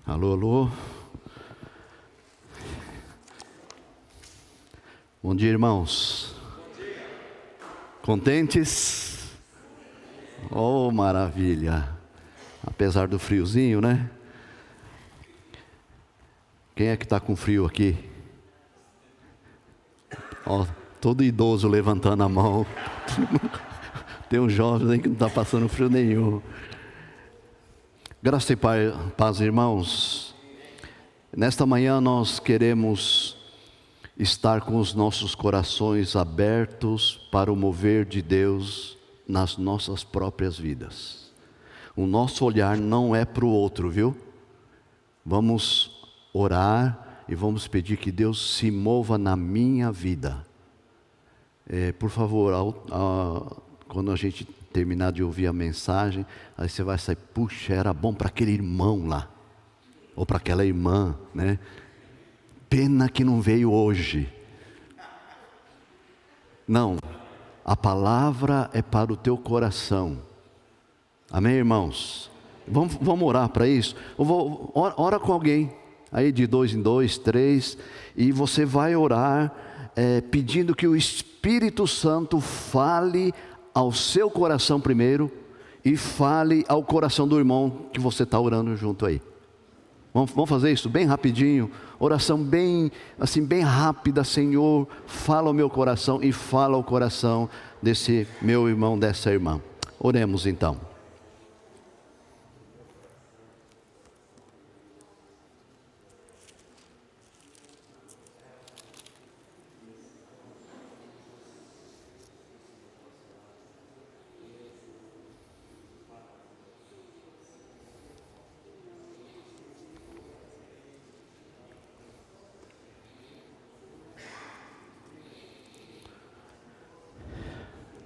Alô, alô. Bom dia, irmãos. Contentes? Oh, maravilha. Apesar do friozinho, né? Quem é que está com frio aqui? Ó, todo idoso levantando a mão. Tem uns jovens aí que não está passando frio nenhum. Graça e paz, irmãos. Nesta manhã nós queremos estar com os nossos corações abertos para o mover de Deus nas nossas próprias vidas. O nosso olhar não é para o outro, viu? Vamos orar e vamos pedir que Deus se mova na minha vida. Por favor, quando a gente terminar de ouvir a mensagem, aí você vai sair, puxa, era bom para aquele irmão lá, ou para aquela irmã, né? Pena que não veio hoje. Não, a palavra é para o teu coração. Amém, irmãos? Vamos orar para isso? Ora com alguém, aí de 2 em 2, 3, e você vai orar pedindo que o Espírito Santo fale ao seu coração primeiro e fale ao coração do irmão que você está orando junto aí. Vamos fazer isso bem rapidinho, oração bem rápida. Senhor, fala ao meu coração e fala ao coração desse meu irmão, dessa irmã. Oremos então.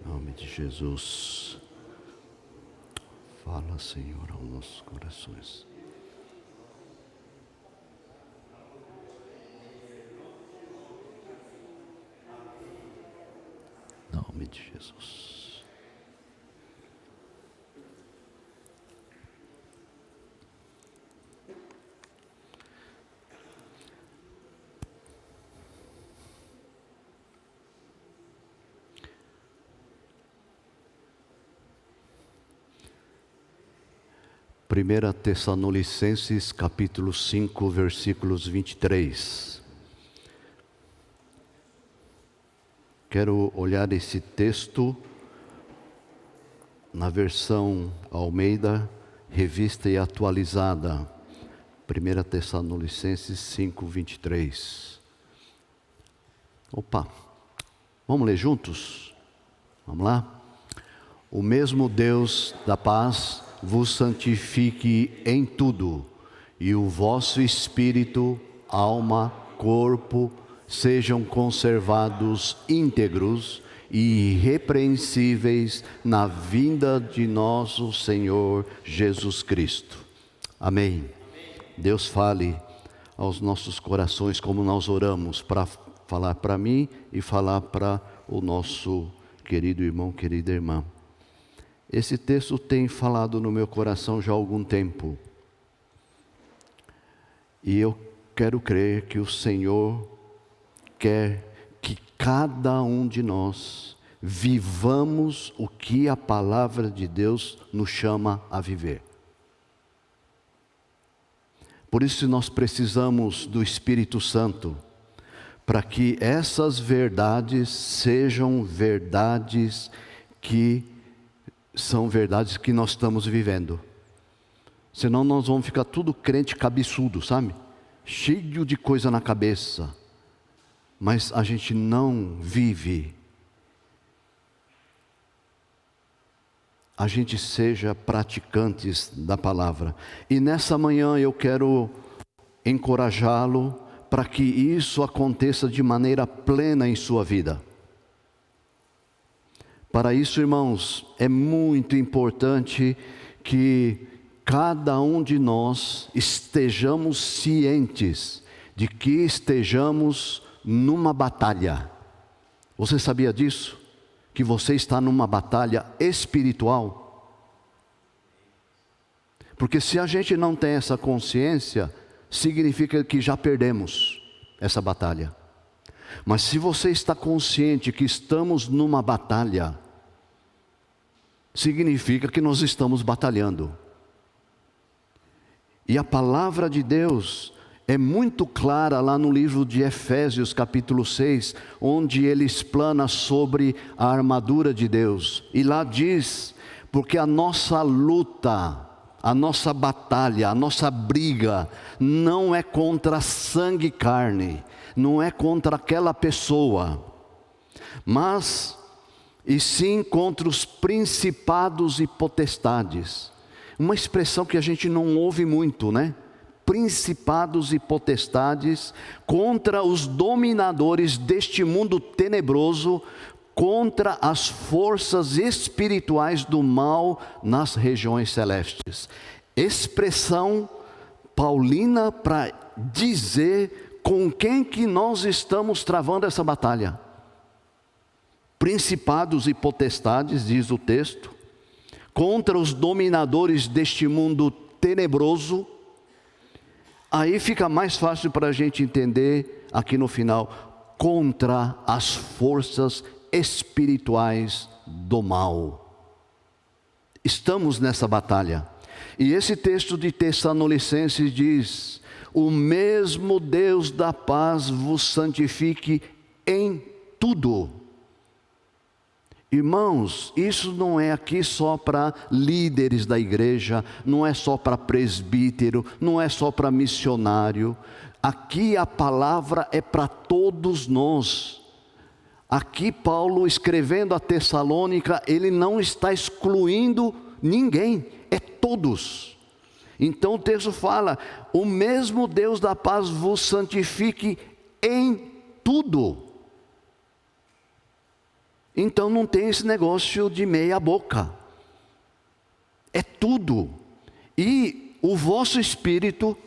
Em nome de Jesus, fala, Senhor, aos nossos corações. Em nome de Jesus. Primeira Tessalonicenses capítulo 5, versículos 23. Quero olhar esse texto na versão Almeida, revista e atualizada. 1 Tessalonicenses 5, 23. Opa, vamos ler juntos? Vamos lá? O mesmo Deus da paz vos santifique em tudo, e o vosso espírito, alma, corpo, sejam conservados íntegros e irrepreensíveis na vinda de nosso Senhor Jesus Cristo. Amém. Deus fale aos nossos corações como nós oramos, para falar para mim e falar para o nosso querido irmão, querida irmã. Esse texto tem falado no meu coração já há algum tempo. E eu quero crer que o Senhor quer que cada um de nós vivamos o que a palavra de Deus nos chama a viver. Por isso nós precisamos do Espírito Santo, para que essas verdades sejam verdades que são verdades que nós estamos vivendo. Senão nós vamos ficar tudo crente cabeçudo, sabe? Cheio de coisa na cabeça. Mas a gente não vive. A gente seja praticantes da palavra. E nessa manhã eu quero encorajá-lo para que isso aconteça de maneira plena em sua vida. Para isso, irmãos, é muito importante que cada um de nós estejamos cientes de que estejamos numa batalha. Você sabia disso? Que você está numa batalha espiritual? Porque se a gente não tem essa consciência, significa que já perdemos essa batalha. Mas se você está consciente que estamos numa batalha, significa que nós estamos batalhando. E a palavra de Deus é muito clara lá no livro de Efésios capítulo 6, onde ele explana sobre a armadura de Deus. E lá diz, porque a nossa luta, a nossa batalha, a nossa briga, não é contra sangue e carne, não é contra aquela pessoa, mas e sim contra os principados e potestades. Uma expressão que a gente não ouve muito, né? Principados e potestades, contra os dominadores deste mundo tenebroso, contra as forças espirituais do mal nas regiões celestes. Expressão paulina para dizer com quem que nós estamos travando essa batalha. Principados e potestades, diz o texto, contra os dominadores deste mundo tenebroso. Aí fica mais fácil para a gente entender aqui no final, contra as forças espirituais do mal. Estamos nessa batalha. E esse texto de Tessalonicenses diz: o mesmo Deus da paz vos santifique em tudo. Irmãos, isso não é aqui só para líderes da igreja, não é só para presbítero, não é só para missionário. Aqui a palavra é para todos nós. Aqui Paulo, escrevendo a Tessalônica, ele não está excluindo ninguém, é todos. Então o texto fala: o mesmo Deus da paz vos santifique em tudo. Então não tem esse negócio de meia boca, é tudo. E o vosso espírito,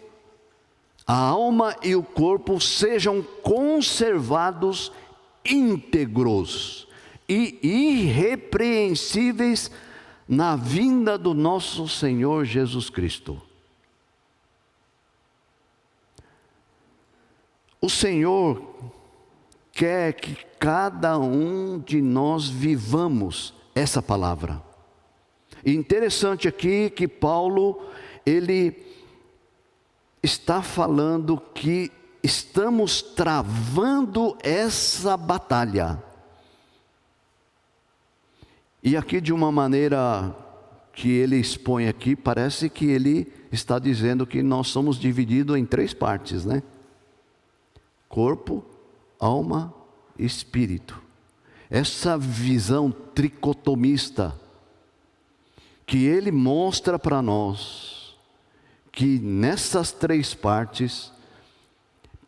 a alma e o corpo sejam conservados íntegros e irrepreensíveis na vinda do nosso Senhor Jesus Cristo. O Senhor quer que cada um de nós vivamos essa palavra. E interessante aqui que Paulo, ele está falando que estamos travando essa batalha. E aqui, de uma maneira que ele expõe aqui, parece que ele está dizendo que nós somos divididos em 3 partes, né? Corpo, alma e espírito. Essa visão tricotomista que ele mostra para nós, que nessas 3 partes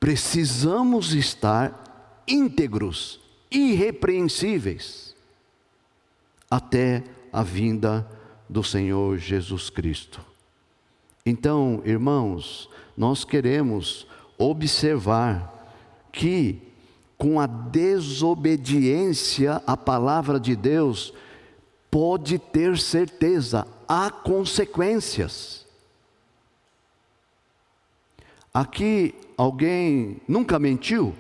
precisamos estar íntegros, irrepreensíveis, até a vinda do Senhor Jesus Cristo. Então, irmãos, nós queremos observar que com a desobediência à palavra de Deus, pode ter certeza, há consequências. Aqui alguém nunca mentiu?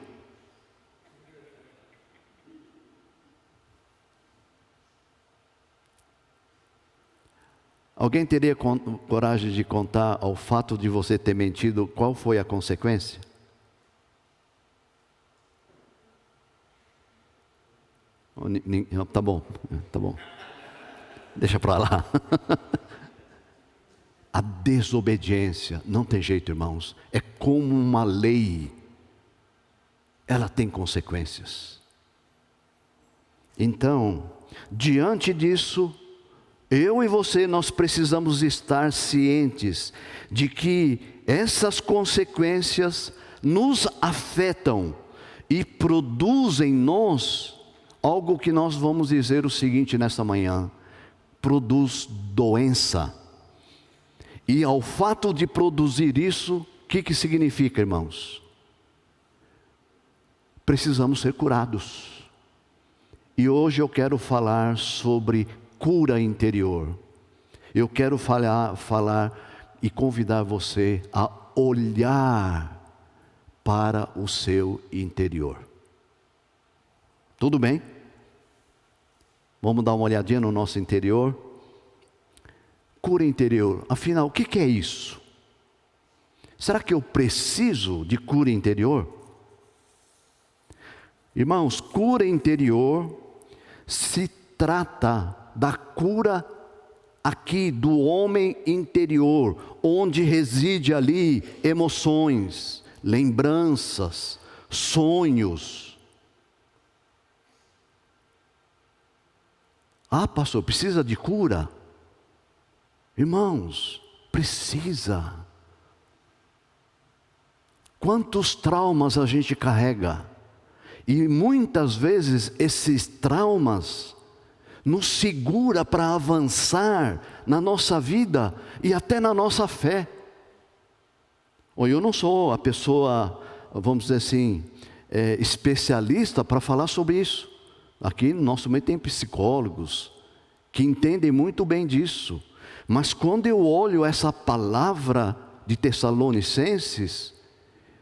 Alguém teria coragem de contar ao fato de você ter mentido, qual foi a consequência? Tá bom, deixa para lá. A desobediência, não tem jeito, irmãos, é como uma lei, ela tem consequências. Então, diante disso, eu e você, nós precisamos estar cientes de que essas consequências nos afetam e produzem em nós algo que nós vamos dizer o seguinte nessa manhã: produz doença. E ao fato de produzir isso, o que significa, irmãos? Precisamos ser curados. E hoje eu quero falar sobre cura interior. Eu quero falar e convidar você a olhar para o seu interior. Tudo bem? Vamos dar uma olhadinha no nosso interior? Cura interior, afinal, o que é isso? Será que eu preciso de cura interior? Irmãos, cura interior se trata da cura aqui do homem interior, onde reside ali emoções, lembranças, sonhos. Ah, pastor, precisa de cura? Irmãos, precisa. Quantos traumas a gente carrega? E muitas vezes esses traumas nos segura para avançar na nossa vida e até na nossa fé. Eu não sou a pessoa, vamos dizer assim, especialista para falar sobre isso. Aqui no nosso meio tem psicólogos que entendem muito bem disso. Mas quando eu olho essa palavra de Tessalonicenses,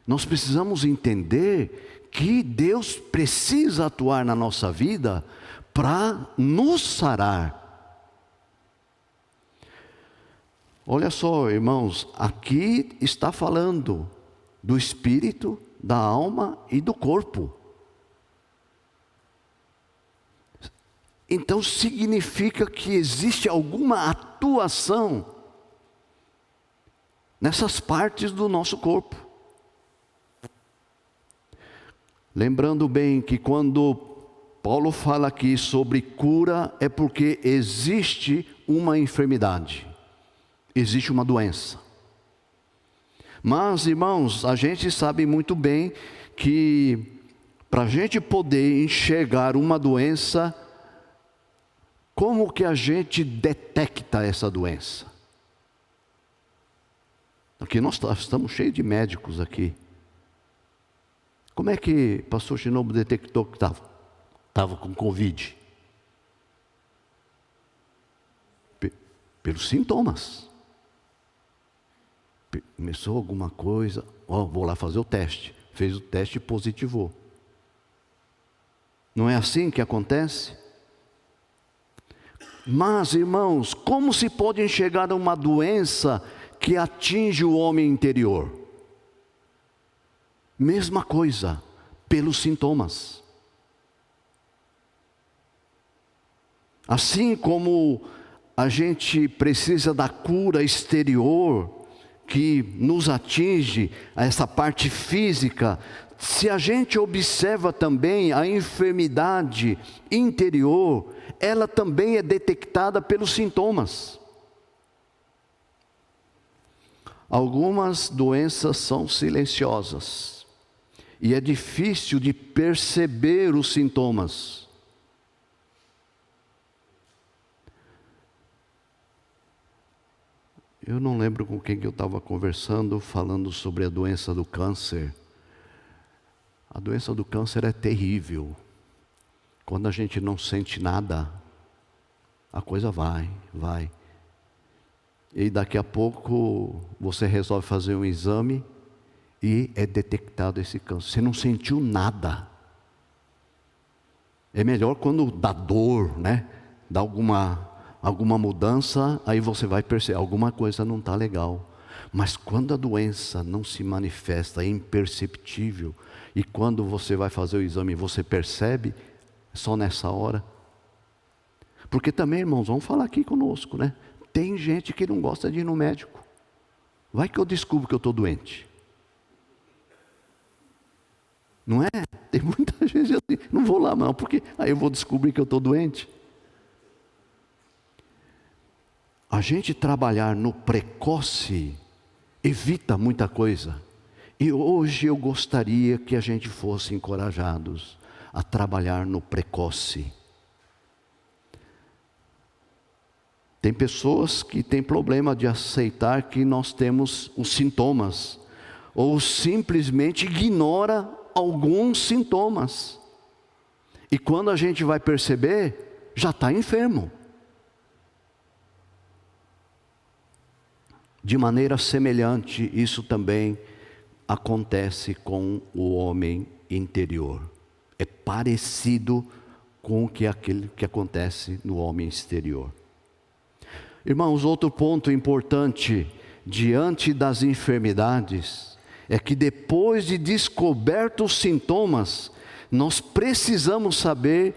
nós precisamos entender que Deus precisa atuar na nossa vida para nos sarar. Olha só, irmãos, aqui está falando do espírito, da alma e do corpo. Então significa que existe alguma atuação nessas partes do nosso corpo. Lembrando bem que quando Paulo fala aqui sobre cura, é porque existe uma enfermidade, existe uma doença. Mas, irmãos, a gente sabe muito bem que para a gente poder enxergar uma doença, como que a gente detecta essa doença? Aqui nós estamos cheios de médicos aqui. Como é que o pastor Shinobu detectou que estava com Covid? Pelos sintomas. Começou alguma coisa, vou lá fazer o teste. Fez o teste e positivou. Não é assim que acontece? Mas, irmãos, como se pode enxergar uma doença que atinge o homem interior? Mesma coisa, pelos sintomas. Assim como a gente precisa da cura exterior, que nos atinge, essa parte física, se a gente observa também a enfermidade interior, ela também é detectada pelos sintomas. Algumas doenças são silenciosas e é difícil de perceber os sintomas. Eu não lembro com quem que eu estava conversando, falando sobre a doença do câncer. A doença do câncer é terrível. Quando a gente não sente nada, a coisa vai. E daqui a pouco você resolve fazer um exame e é detectado esse câncer. Você não sentiu nada. É melhor quando dá dor, né? Dá alguma mudança, aí você vai perceber, alguma coisa não está legal. Mas quando a doença não se manifesta, é imperceptível, e quando você vai fazer o exame você percebe, só nessa hora. Porque também, irmãos, vamos falar aqui conosco, né? Tem gente que não gosta de ir no médico. Vai que eu descubro que eu estou doente. Não é? Tem muita gente assim, não vou lá não, porque aí eu vou descobrir que eu estou doente. A gente trabalhar no precoce evita muita coisa. E hoje eu gostaria que a gente fosse encorajados a trabalhar no precoce. Tem pessoas que têm problema de aceitar que nós temos os sintomas, ou simplesmente ignora alguns sintomas. E quando a gente vai perceber, já está enfermo. De maneira semelhante, isso também acontece com o homem interior. É parecido com aquele que acontece no homem exterior. Irmãos, outro ponto importante diante das enfermidades é que depois de descobertos os sintomas, nós precisamos saber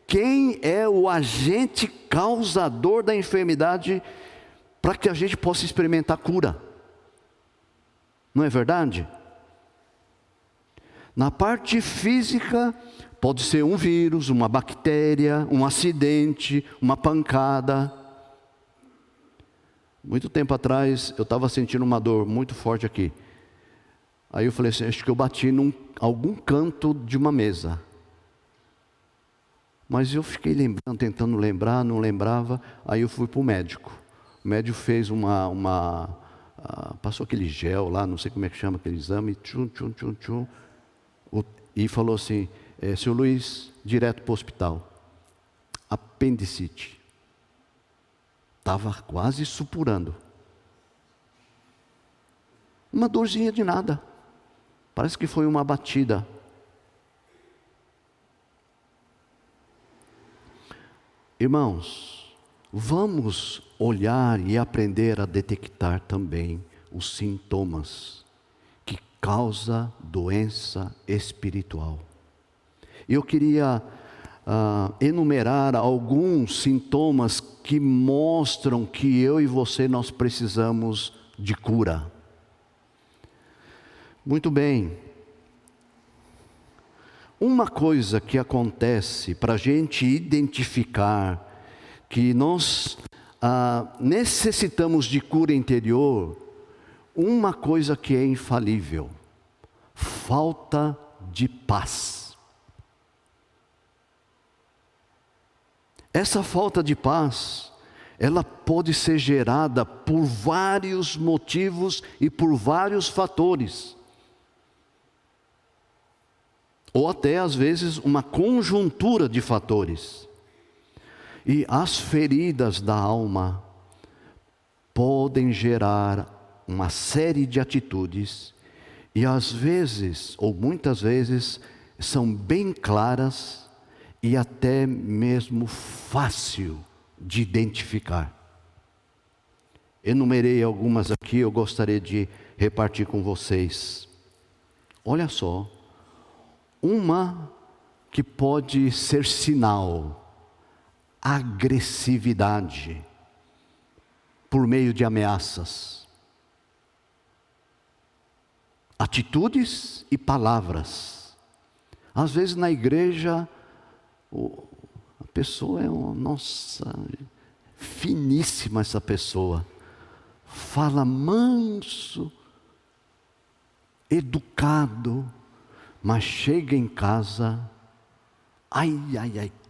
quem é o agente causador da enfermidade para que a gente possa experimentar cura. Não é verdade? Na parte física, pode ser um vírus, uma bactéria, um acidente, uma pancada. Muito tempo atrás, eu estava sentindo uma dor muito forte aqui. Aí eu falei assim, acho que eu bati em algum canto de uma mesa. Mas eu fiquei lembrando, tentando lembrar, não lembrava. Aí eu fui para o médico. O médico fez passou aquele gel lá, não sei como é que chama aquele exame, e falou assim, seu Luiz, direto para o hospital. Apendicite. Estava quase supurando. Uma dorzinha de nada. Parece que foi uma batida. Irmãos, vamos olhar e aprender a detectar também os sintomas que causam doença espiritual. Eu queria enumerar alguns sintomas que mostram que eu e você nós precisamos de cura. Muito bem. Uma coisa que acontece para a gente identificar que nós necessitamos de cura interior, uma coisa que é infalível: falta de paz. Essa falta de paz, ela pode ser gerada por vários motivos e por vários fatores. Ou até às vezes uma conjuntura de fatores. E as feridas da alma podem gerar uma série de atitudes, e às vezes, ou muitas vezes, são bem claras e até mesmo fácil de identificar. Enumerei algumas aqui, eu gostaria de repartir com vocês. Olha só, uma que pode ser sinal: agressividade por meio de ameaças, atitudes e palavras. Às vezes na igreja, a pessoa nossa, finíssima essa pessoa, fala manso, educado, mas chega em casa, ai,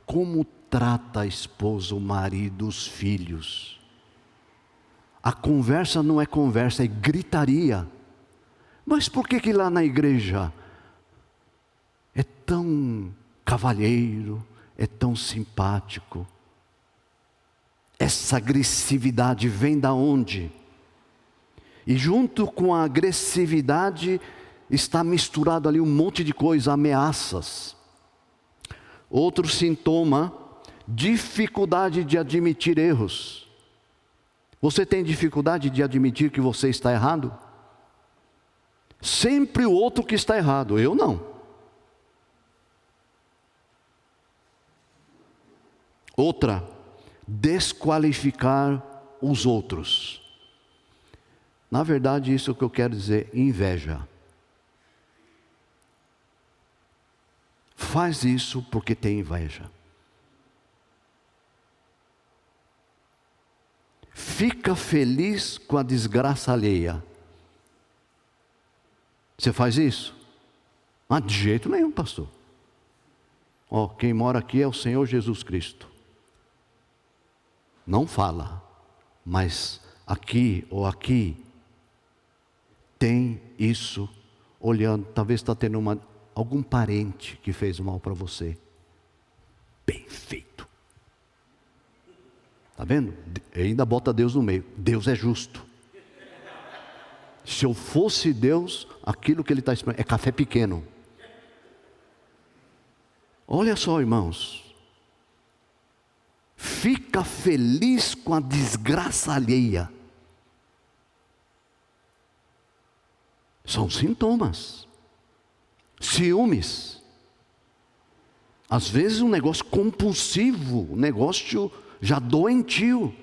como trata a esposa, o marido, os filhos. A conversa não é conversa, é gritaria. Mas por que lá na igreja é tão cavalheiro, é tão simpático? Essa agressividade vem da onde? E junto com a agressividade está misturado ali um monte de coisa, ameaças. Outro sintoma: dificuldade de admitir erros. Você tem dificuldade de admitir que você está errado? Sempre o outro que está errado, eu não. Outra, desqualificar os outros. Na verdade, isso é o que eu quero dizer: inveja. Faz isso porque tem inveja. Fica feliz com a desgraça alheia. Você faz isso? De jeito nenhum, pastor. Quem mora aqui é o Senhor Jesus Cristo. Não fala, mas aqui ou aqui tem isso, olhando, talvez está tendo algum parente que fez mal para você. Bem feito. Está vendo? Ainda bota Deus no meio. Deus é justo. Se eu fosse Deus, aquilo que ele está esperando é café pequeno. Olha só, irmãos. Fica feliz com a desgraça alheia. São sintomas. Ciúmes. Às vezes um negócio compulsivo, um negócio já doentio.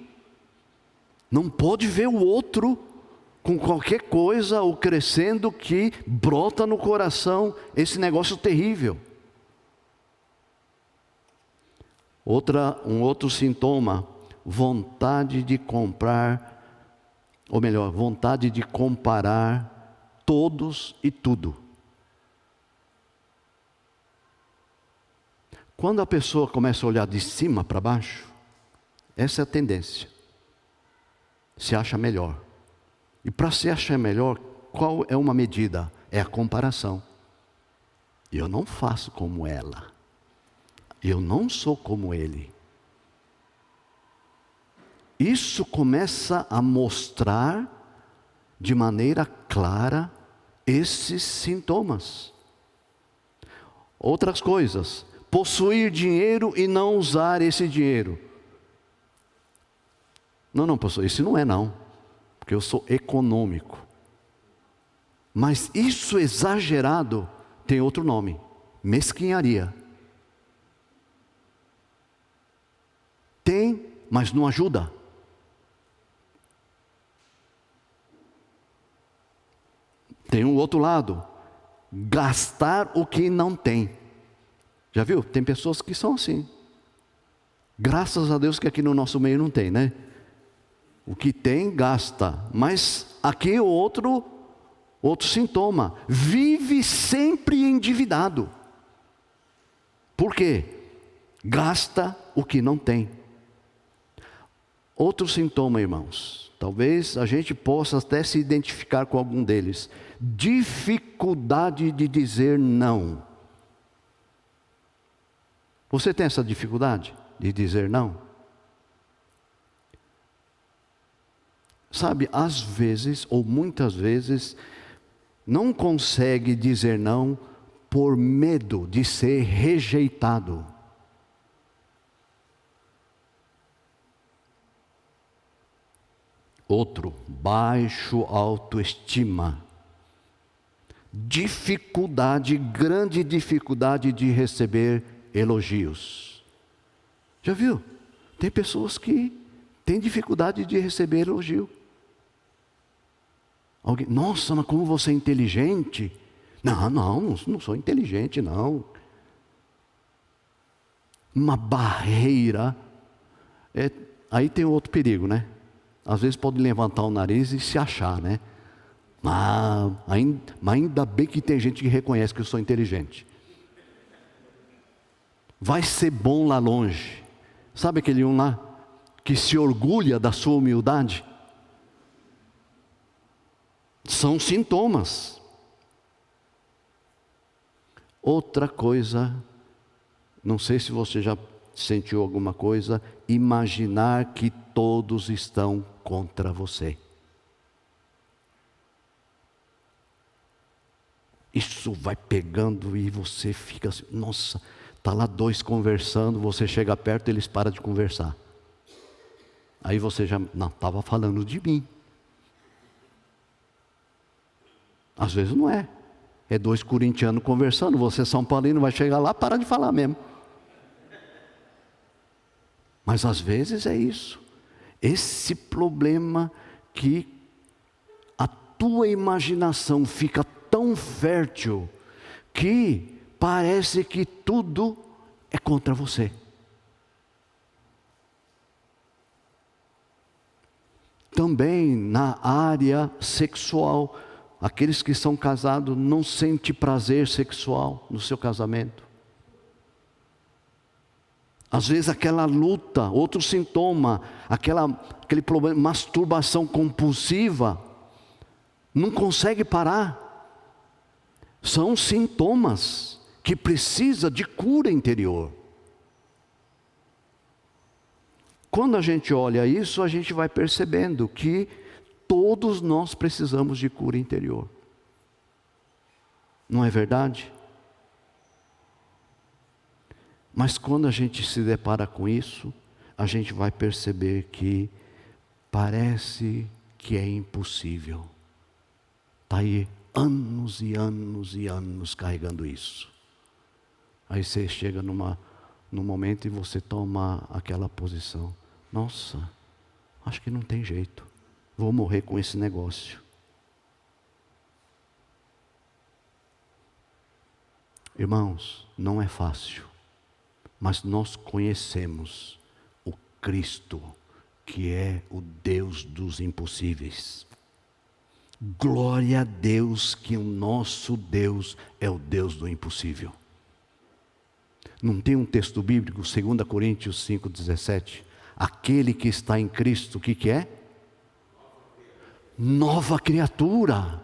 Não pode ver o outro com qualquer coisa ou crescendo que brota no coração esse negócio terrível. Um outro sintoma, vontade de comprar, ou melhor, vontade de comparar todos e tudo. Quando a pessoa começa a olhar de cima para baixo, essa é a tendência. Se acha melhor. E para se achar melhor, qual é uma medida? É a comparação. Eu não faço como ela. Eu não sou como ele. Isso começa a mostrar de maneira clara esses sintomas. Outras coisas. Possuir dinheiro e não usar esse dinheiro. Não, pastor, isso não é não. Porque eu sou econômico. Mas isso exagerado tem outro nome. Mesquinharia. Tem, mas não ajuda. Tem um outro lado. Gastar o que não tem. Já viu? Tem pessoas que são assim. Graças a Deus que aqui no nosso meio não tem, né? O que tem, gasta. Mas aqui outro sintoma. Vive sempre endividado. Por quê? Gasta o que não tem. Outro sintoma, irmãos. Talvez a gente possa até se identificar com algum deles. Dificuldade de dizer não. Você tem essa dificuldade de dizer não? Sabe, às vezes, ou muitas vezes, não consegue dizer não por medo de ser rejeitado. Outro, baixo autoestima. Grande dificuldade de receber elogios. Já viu? Tem pessoas que têm dificuldade de receber elogio. Alguém, nossa, mas como você é inteligente. Não sou inteligente, não. Uma barreira. Aí tem outro perigo, né? Às vezes pode levantar o nariz e se achar, né? Mas ainda bem que tem gente que reconhece que eu sou inteligente. Vai ser bom lá longe. Sabe aquele um lá que se orgulha da sua humildade? São sintomas. Outra coisa, não sei se você já sentiu alguma coisa, imaginar que todos estão contra você. Isso vai pegando e você fica assim, nossa, está lá dois conversando, você chega perto e eles param de conversar. Aí você já, não, estava falando de mim. Às vezes não é. É dois corintianos conversando, você São Paulino vai chegar lá, para de falar mesmo. Mas às vezes é isso. Esse problema que a tua imaginação fica tão fértil que parece que tudo é contra você. Também na área sexual, aqueles que são casados não sentem prazer sexual no seu casamento. Às vezes aquela luta, outro sintoma, aquele problema, masturbação compulsiva, não consegue parar. São sintomas que precisa de cura interior. Quando a gente olha isso, a gente vai percebendo que todos nós precisamos de cura interior. Não é verdade? Mas quando a gente se depara com isso, a gente vai perceber que parece que é impossível. Está aí anos e anos e anos carregando isso. Aí você chega num momento e você toma aquela posição. Nossa, acho que não tem jeito. Vou morrer com esse negócio. Irmãos, não é fácil. Mas nós conhecemos o Cristo, que é o Deus dos impossíveis. Glória a Deus que o nosso Deus é o Deus do impossível. Não tem um texto bíblico, 2 Coríntios 5,17? Aquele que está em Cristo, o que é? Nova criatura.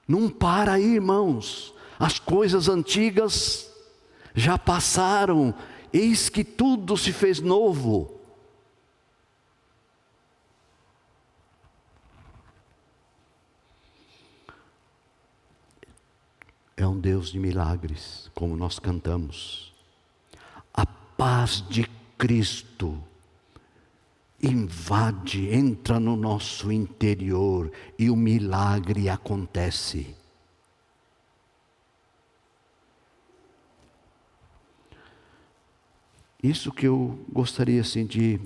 Não para aí, irmãos. As coisas antigas já passaram, eis que tudo se fez novo. É um Deus de milagres, como nós cantamos. A paz de Cristo invade, entra no nosso interior e o milagre acontece. Isso que eu gostaria assim de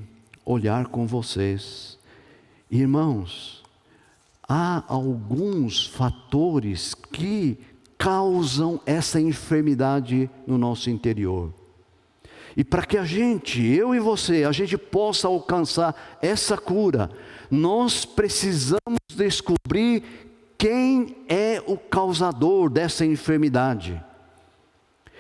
olhar com vocês. Irmãos, há alguns fatores que causam essa enfermidade no nosso interior. E para que a gente, eu e você, a gente possa alcançar essa cura, nós precisamos descobrir quem é o causador dessa enfermidade.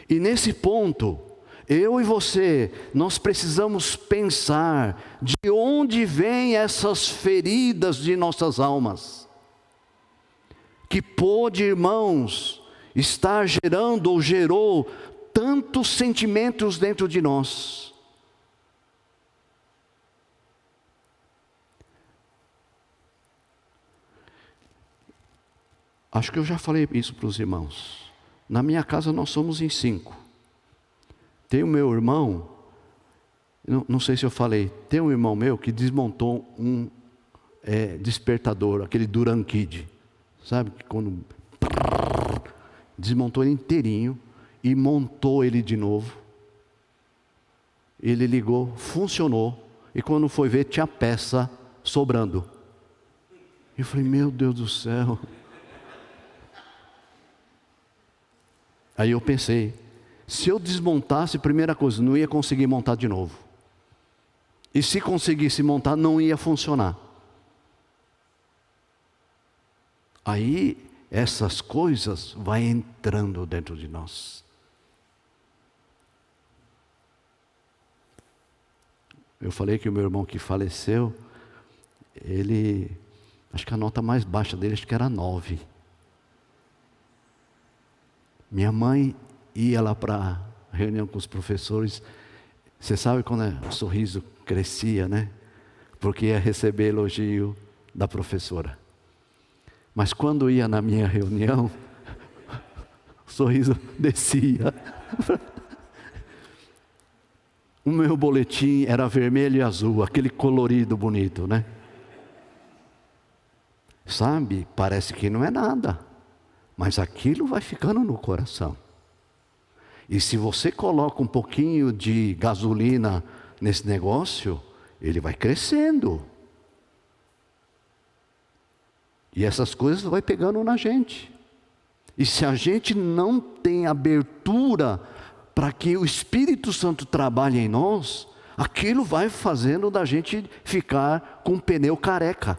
E nesse ponto, eu e você, nós precisamos pensar de onde vêm essas feridas de nossas almas. Que pode, irmãos, estar gerando ou gerou tantos sentimentos dentro de nós. Acho que eu já falei isso para os irmãos. Na minha casa nós somos em 5. Tem o meu irmão, não sei se eu falei, tem um irmão meu que desmontou um despertador, aquele Duran Kid. Sabe que quando desmontou ele inteirinho e montou ele de novo. Ele ligou, funcionou, e quando foi ver tinha peça sobrando. Eu falei, meu Deus do céu. Aí eu pensei, se eu desmontasse, primeira coisa, não ia conseguir montar de novo. E se conseguisse montar, não ia funcionar. Aí, essas coisas vão entrando dentro de nós. Eu falei que o meu irmão que faleceu, ele, acho que a nota mais baixa dele, acho que era 9. Minha mãe ia lá para a reunião com os professores. Você sabe quando o sorriso crescia, né? Porque ia receber elogio da professora. Mas quando ia na minha reunião, o sorriso descia. O meu boletim era vermelho e azul, aquele colorido bonito, né? Sabe, parece que não é nada, mas aquilo vai ficando no coração. E se você coloca um pouquinho de gasolina nesse negócio, ele vai crescendo. E essas coisas vai pegando na gente. E se a gente não tem abertura para que o Espírito Santo trabalhe em nós, aquilo vai fazendo da gente ficar com o pneu careca.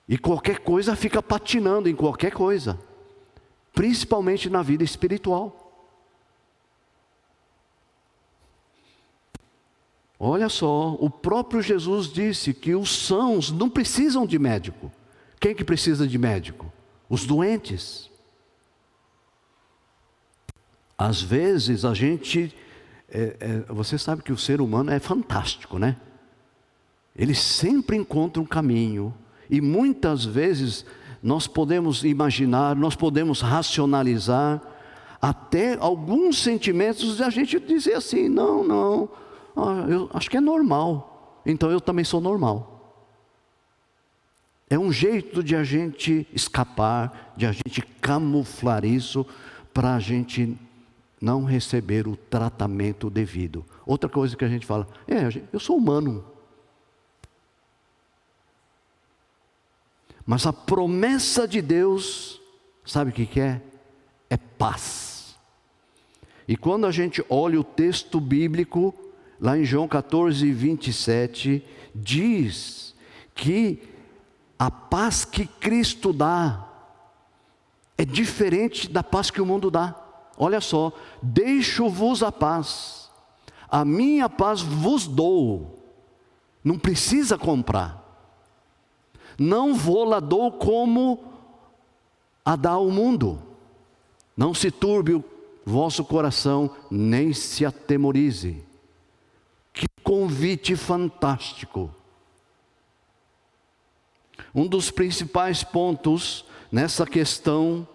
E qualquer coisa fica patinando em qualquer coisa. Principalmente na vida espiritual. Olha só, o próprio Jesus disse que os sãos não precisam de médico. Quem que precisa de médico? Os doentes. Às vezes a gente, você sabe que o ser humano é fantástico, né? Ele sempre encontra um caminho, E muitas vezes nós podemos imaginar, nós podemos racionalizar até alguns sentimentos, e a gente dizer assim, não, eu acho que é normal, então eu também sou normal. É um jeito de a gente escapar, de a gente camuflar isso, para a gente não receber o tratamento devido. Outra coisa que a gente fala, eu sou humano. Mas a promessa de Deus, sabe o que é? É paz. E quando a gente olha o texto bíblico, lá em João 14, 27, diz que a paz que Cristo dá é diferente da paz que o mundo dá. Olha só, deixo-vos a paz, a minha paz vos dou, não precisa comprar. Não vou-la dou como a dá o mundo. Não se turbe o vosso coração, nem se atemorize. Que convite fantástico. Um dos principais pontos nessa questão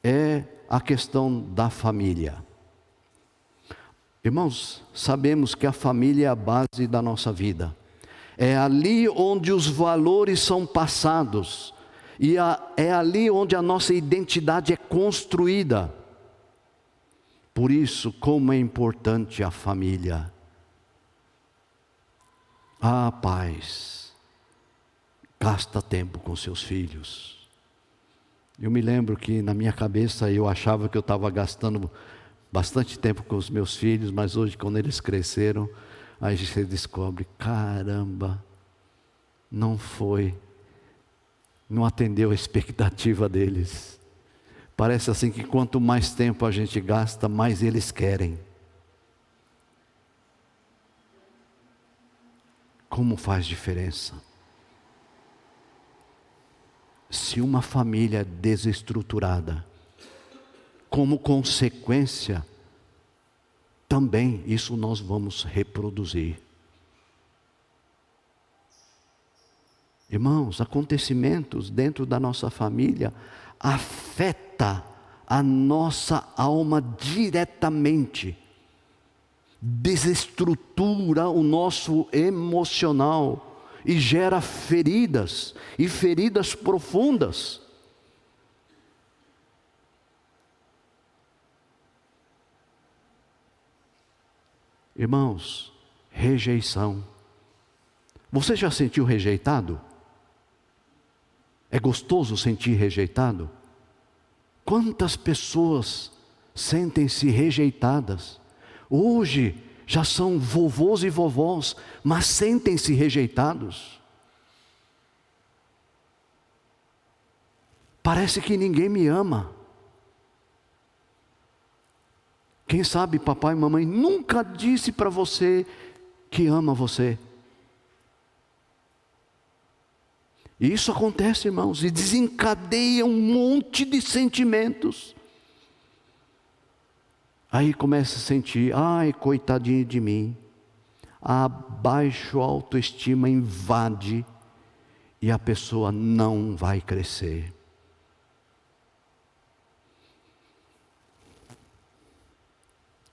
é a questão da família. Irmãos, sabemos que a família é a base da nossa vida. É ali onde os valores são passados. E é ali onde a nossa identidade é construída. Por isso, como é importante a família. Pais, gasta tempo com seus filhos. Eu me lembro que na minha cabeça eu achava que eu estava gastando bastante tempo com os meus filhos, mas hoje quando eles cresceram, aí você descobre, caramba, não atendeu a expectativa deles. Parece assim que quanto mais tempo a gente gasta, mais eles querem. Como faz diferença? Se uma família é desestruturada, como consequência, também isso nós vamos reproduzir. Irmãos, acontecimentos dentro da nossa família afeta a nossa alma diretamente, desestrutura o nosso emocional e gera feridas, e feridas profundas. Irmãos, rejeição. Você já sentiu rejeitado? É gostoso sentir rejeitado? Quantas pessoas sentem-se rejeitadas? Hoje já são vovôs e vovós, mas sentem-se rejeitados. Parece que ninguém me ama. Quem sabe papai e mamãe nunca disse para você que ama você. E isso acontece, irmãos, e desencadeia um monte de sentimentos. Aí começa a sentir, coitadinho de mim. A baixa autoestima invade e a pessoa não vai crescer.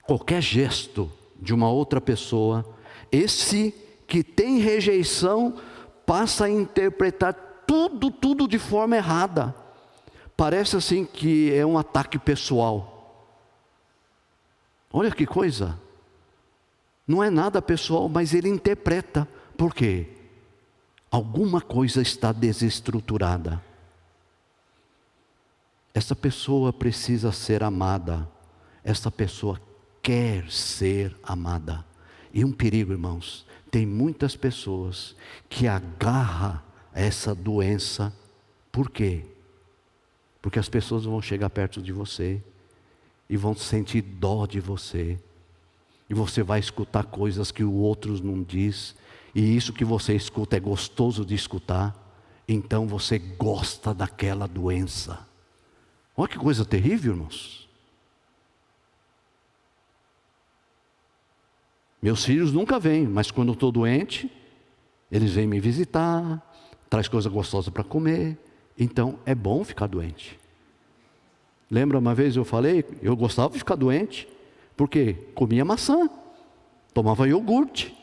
Qualquer gesto de uma outra pessoa, esse que tem rejeição passa a interpretar tudo de forma errada. Parece assim que é um ataque pessoal. Olha que coisa. Não é nada pessoal, mas ele interpreta. Por quê? Alguma coisa está desestruturada. Essa pessoa precisa ser amada. Essa pessoa quer ser amada. E um perigo, irmãos, tem muitas pessoas que agarram essa doença. Por quê? Porque as pessoas vão chegar perto de você e vão sentir dó de você. E você vai escutar coisas que o outro não diz. E isso que você escuta é gostoso de escutar. Então você gosta daquela doença. Olha que coisa terrível, irmãos. Meus filhos nunca vêm, mas quando eu estou doente, eles vêm me visitar, traz coisa gostosa para comer, então é bom ficar doente. Lembra uma vez eu falei, eu gostava de ficar doente, porque comia maçã, tomava iogurte.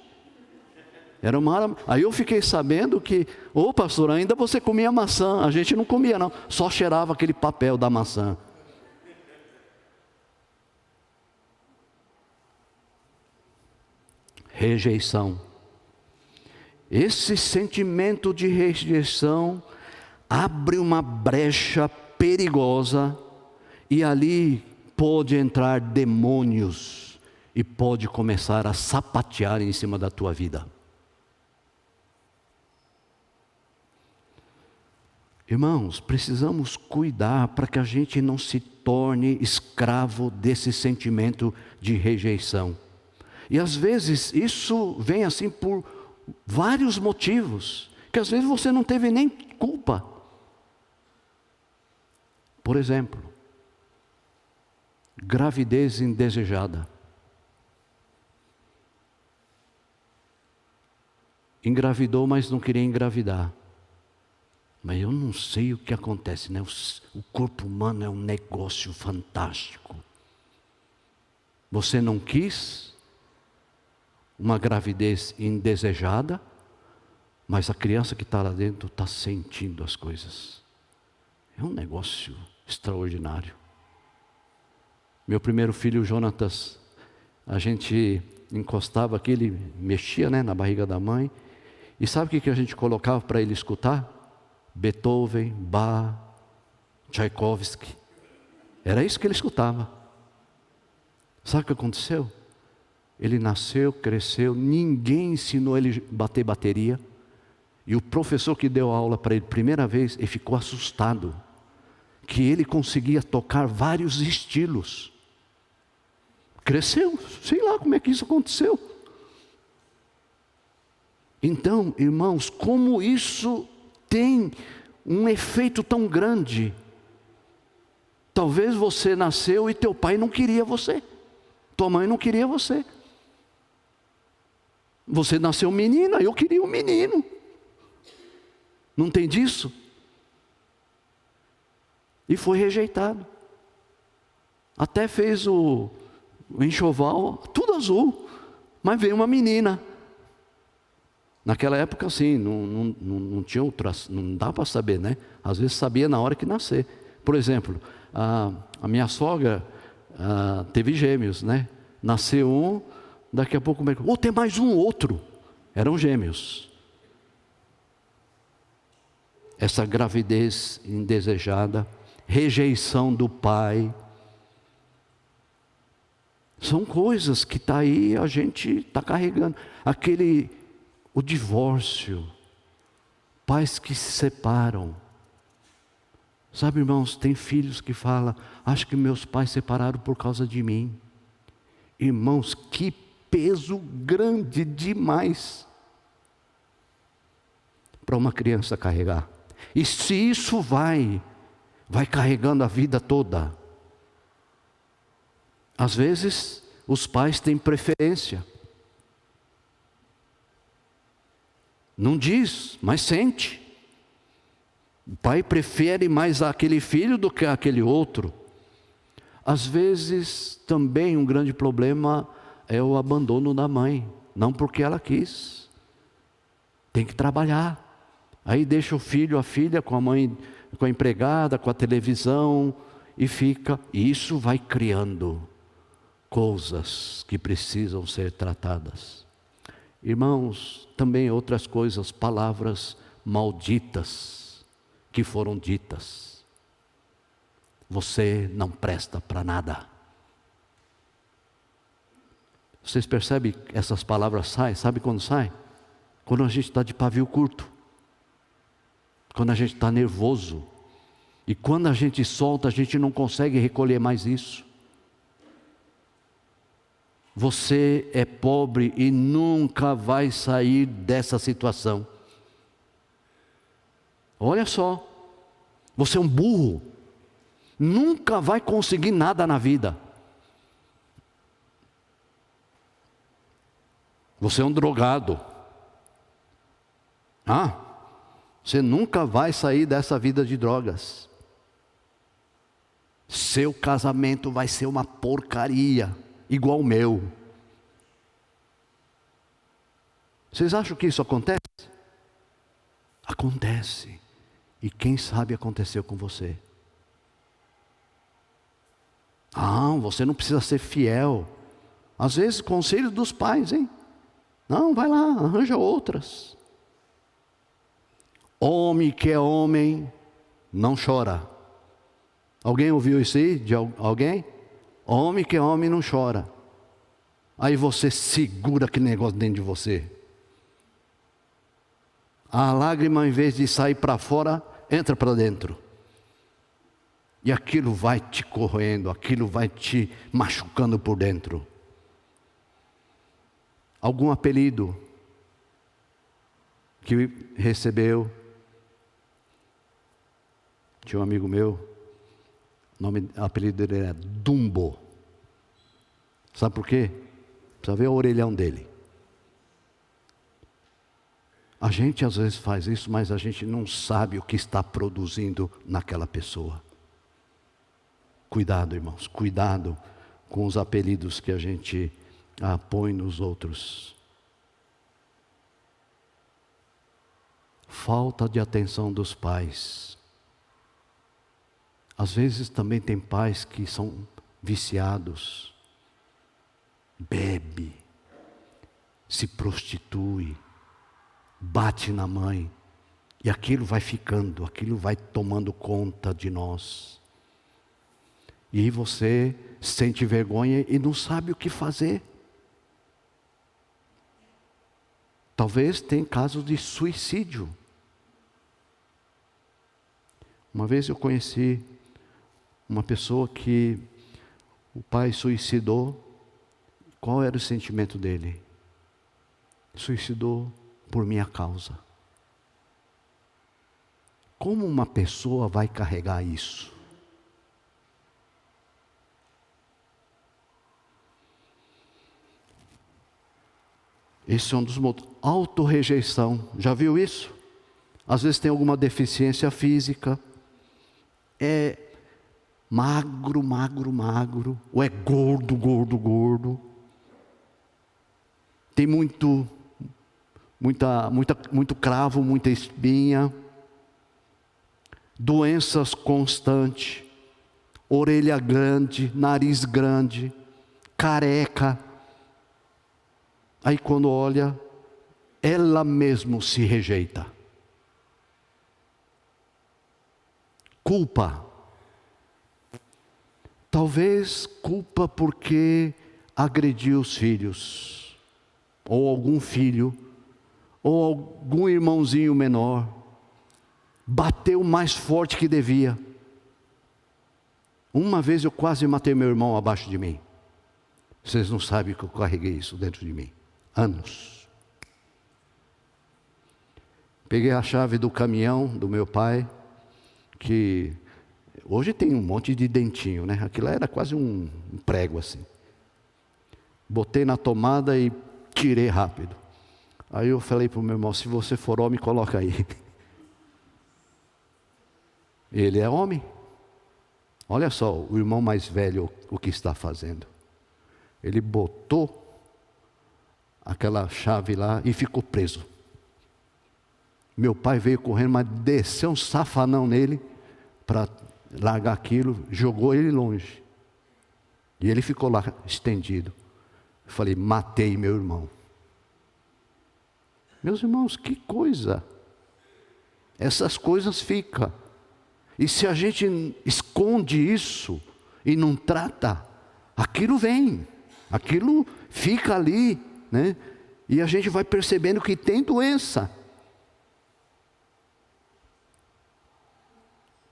Aí eu fiquei sabendo que, pastor, ainda você comia maçã. A gente não comia não, só cheirava aquele papel da maçã. Rejeição. Esse sentimento de rejeição abre uma brecha perigosa, e ali pode entrar demônios e pode começar a sapatear em cima da tua vida. Irmãos, precisamos cuidar para que a gente não se torne escravo desse sentimento de rejeição. E às vezes isso vem assim por vários motivos, que às vezes você não teve nem culpa. Por exemplo, gravidez indesejada. Engravidou, mas não queria engravidar. Mas eu não sei o que acontece, né? O corpo humano é um negócio fantástico. Você não quis uma gravidez indesejada, mas a criança que está lá dentro está sentindo as coisas. É um negócio extraordinário. Meu primeiro filho, Jonatas, a gente encostava aqui, ele mexia, né, na barriga da mãe. E sabe o que a gente colocava para ele escutar? Beethoven, Bach, Tchaikovsky. Era isso que ele escutava. Sabe o que aconteceu? Ele nasceu, cresceu, ninguém ensinou ele a bater bateria. E o professor que deu aula para ele primeira vez, ele ficou assustado, que ele conseguia tocar vários estilos. Cresceu, sei lá como é que isso aconteceu. Então, irmãos, como isso tem um efeito tão grande. Talvez você nasceu e teu pai não queria você, tua mãe não queria você. Você nasceu menina, eu queria um menino. Não tem disso? E foi rejeitado. Até fez o enxoval, tudo azul, mas veio uma menina. Naquela época, assim, não tinha não dá para saber, né? Às vezes sabia na hora que nascer. Por exemplo, a minha sogra teve gêmeos, né? Nasceu um, daqui a pouco, tem mais um outro. Eram gêmeos. Essa gravidez indesejada, rejeição do pai, são coisas que está aí, a gente está carregando. O divórcio, pais que se separam. Sabe, irmãos, tem filhos que falam, acho que meus pais separaram por causa de mim. Irmãos, que peso grande demais para uma criança carregar. E se isso vai carregando a vida toda. Às vezes, os pais têm preferência. Não diz, mas sente. O pai prefere mais aquele filho do que aquele outro. Às vezes, também um grande problema é o abandono da mãe. Não porque ela quis. Tem que trabalhar. Aí deixa o filho, a filha com a mãe, com a empregada, com a televisão, e fica. E isso vai criando coisas que precisam ser tratadas. Irmãos, também outras coisas, palavras malditas que foram ditas. Você não presta para nada. Vocês percebem que essas palavras saem? Sabe quando saem? Quando a gente está de pavio curto. Quando a gente está nervoso. E quando a gente solta, a gente não consegue recolher mais isso. Você é pobre e nunca vai sair dessa situação. Olha só, você é um burro, nunca vai conseguir nada na vida. Você é um drogado. Você nunca vai sair dessa vida de drogas. Seu casamento vai ser uma porcaria, igual o meu. Vocês acham que isso acontece? Acontece. E quem sabe aconteceu com você. Você não precisa ser fiel. Às vezes, conselho dos pais, hein? Não, vai lá, arranja outras. Homem que é homem, não chora. Alguém ouviu isso aí de alguém? Homem que é homem não chora. Aí você segura aquele negócio dentro de você. A lágrima, em vez de sair para fora, entra para dentro. E aquilo vai te corroendo, aquilo vai te machucando por dentro. Algum apelido que recebeu? Tinha um amigo meu, o apelido dele era Dumbo. Sabe por quê? Precisa ver o orelhão dele. A gente às vezes faz isso, mas a gente não sabe o que está produzindo naquela pessoa. Cuidado, irmãos, cuidado com os apelidos que a gente põe nos outros. Falta de atenção dos pais. Às vezes também tem pais que são viciados, bebe, se prostitui, bate na mãe, e aquilo vai ficando, aquilo vai tomando conta de nós. E aí você sente vergonha e não sabe o que fazer. Talvez tenha casos de suicídio. Uma vez eu conheci uma pessoa que o pai suicidou. Qual era o sentimento dele? Suicidou por minha causa. Como uma pessoa vai carregar isso? Esse é um dos motivos. Autorrejeição. Já viu isso? Às vezes tem alguma deficiência física. É magro, ou é gordo. Tem muito cravo, muita espinha, doenças constantes, orelha grande, nariz grande, careca. Aí quando olha, ela mesmo se rejeita. Culpa. Talvez culpa porque agrediu os filhos, ou algum filho, ou algum irmãozinho menor, bateu mais forte que devia. Uma vez eu quase matei meu irmão abaixo de mim. Vocês não sabem que eu carreguei isso dentro de mim. Anos. Peguei a chave do caminhão do meu pai, que hoje tem um monte de dentinho, né? Aquilo era quase um prego assim. Botei na tomada e tirei rápido. Aí eu falei para o meu irmão, se você for homem, coloca aí. Ele é homem. Olha só, o irmão mais velho, o que está fazendo. Ele botou aquela chave lá e ficou preso. Meu pai veio correndo, mas desceu um safanão nele para largar aquilo, jogou ele longe. E ele ficou lá estendido. Eu falei, matei meu irmão. Meus irmãos, que coisa. Essas coisas ficam. E se a gente esconde isso e não trata, aquilo vem. Aquilo fica ali, né? E a gente vai percebendo que tem doença.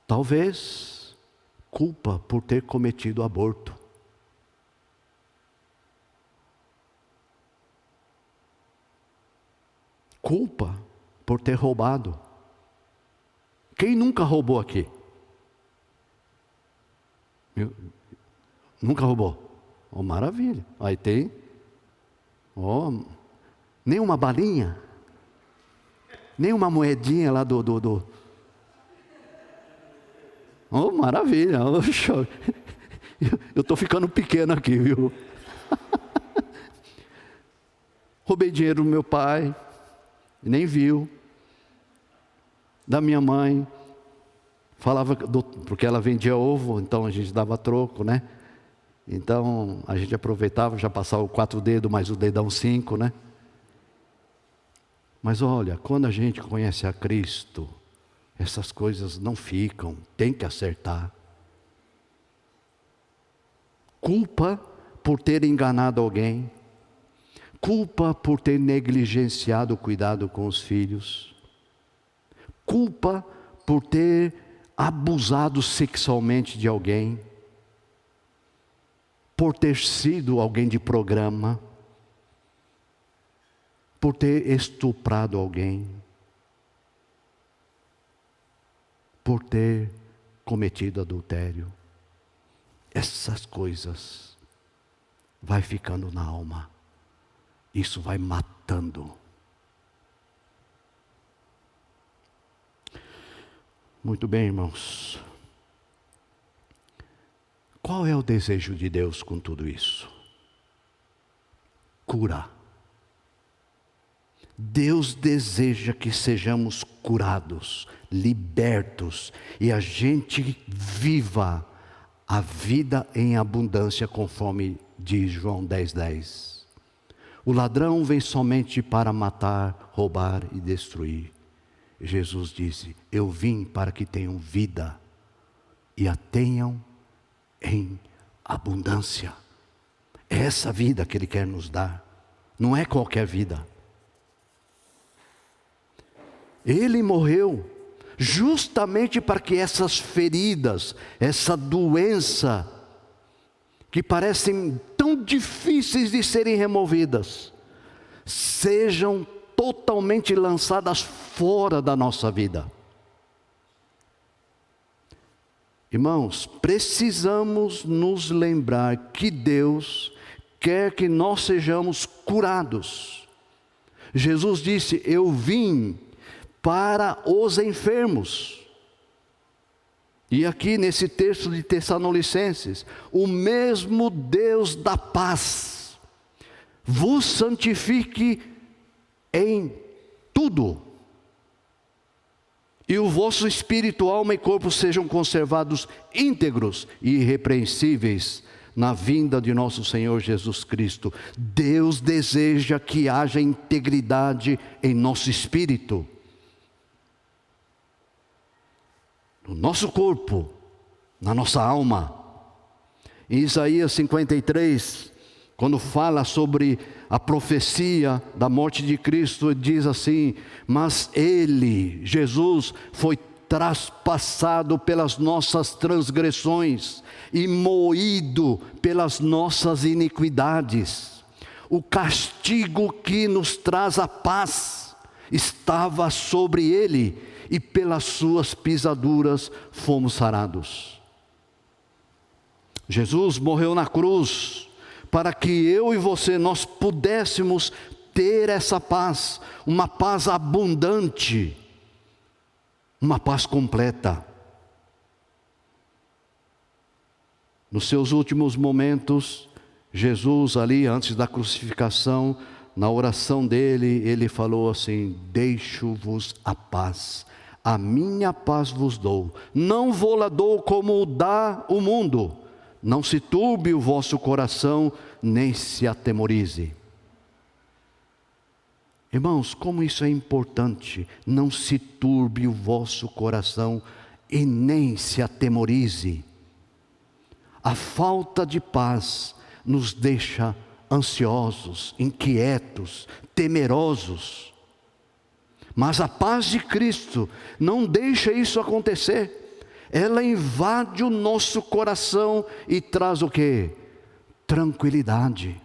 Talvez culpa por ter cometido aborto. Culpa por ter roubado. Quem nunca roubou aqui? Nunca roubou? Oh, maravilha. Aí tem. Oh, nem uma balinha. Nem uma moedinha lá do... Oh, maravilha. Oxa. Eu estou ficando pequeno aqui, viu? Roubei dinheiro do meu pai, nem viu. Da minha mãe, falava, porque ela vendia ovo, então a gente dava troco, né? Então a gente aproveitava, já passava o 4 dedos, mais o dedão 5, né? Mas olha, quando a gente conhece a Cristo, essas coisas não ficam, tem que acertar. Culpa por ter enganado alguém, culpa por ter negligenciado o cuidado com os filhos, culpa por ter abusado sexualmente de alguém, por ter sido alguém de programa, por ter estuprado alguém, por ter cometido adultério. Essas coisas vai ficando na alma. Isso vai matando. Muito bem, irmãos. Qual é o desejo de Deus com tudo isso? Cura. Deus deseja que sejamos curados, libertos, e a gente viva a vida em abundância, conforme diz João 10:10. O ladrão vem somente para matar, roubar e destruir. Jesus disse: eu vim para que tenham vida e a tenham em abundância. É essa vida que Ele quer nos dar, não é qualquer vida. Ele morreu justamente para que essas feridas, essa doença, que parecem tão difíceis de serem removidas, sejam totalmente lançadas fora da nossa vida. Irmãos, precisamos nos lembrar que Deus quer que nós sejamos curados. Jesus disse: eu vim para os enfermos. E aqui nesse texto de Tessalonicenses, o mesmo Deus da paz vos santifique em tudo, e o vosso espírito, alma e corpo sejam conservados íntegros e irrepreensíveis na vinda de nosso Senhor Jesus Cristo. Deus deseja que haja integridade em nosso espírito, no nosso corpo, na nossa alma. Em Isaías 53, quando fala sobre a profecia da morte de Cristo, diz assim: mas Ele, Jesus, foi traspassado pelas nossas transgressões e moído pelas nossas iniquidades. O castigo que nos traz a paz estava sobre Ele, e pelas suas pisaduras fomos sarados. Jesus morreu na cruz para que eu e você, nós pudéssemos ter essa paz, uma paz abundante, uma paz completa. Nos seus últimos momentos, Jesus ali antes da crucificação, na oração dele, ele falou assim: deixo-vos a paz, a minha paz vos dou, não vou-la dou como dá o mundo. Não se turbe o vosso coração, nem se atemorize. Irmãos, como isso é importante, não se turbe o vosso coração e nem se atemorize. A falta de paz nos deixa ansiosos, inquietos, temerosos. Mas a paz de Cristo não deixa isso acontecer. Ela invade o nosso coração e traz o quê? Tranquilidade.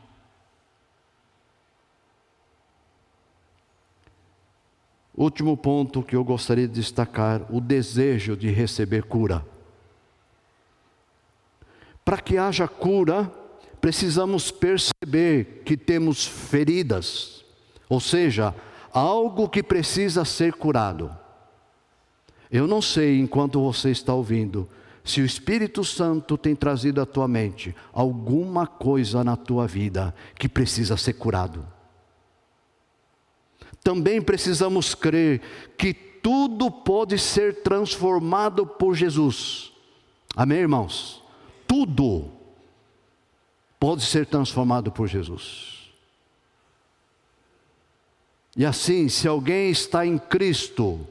Último ponto que eu gostaria de destacar: o desejo de receber cura. Para que haja cura, precisamos perceber que temos feridas, ou seja, algo que precisa ser curado. Eu não sei, enquanto você está ouvindo, se o Espírito Santo tem trazido à tua mente alguma coisa na tua vida que precisa ser curado. Também precisamos crer que tudo pode ser transformado por Jesus. Amém, irmãos? Tudo pode ser transformado por Jesus. E assim, se alguém está em Cristo,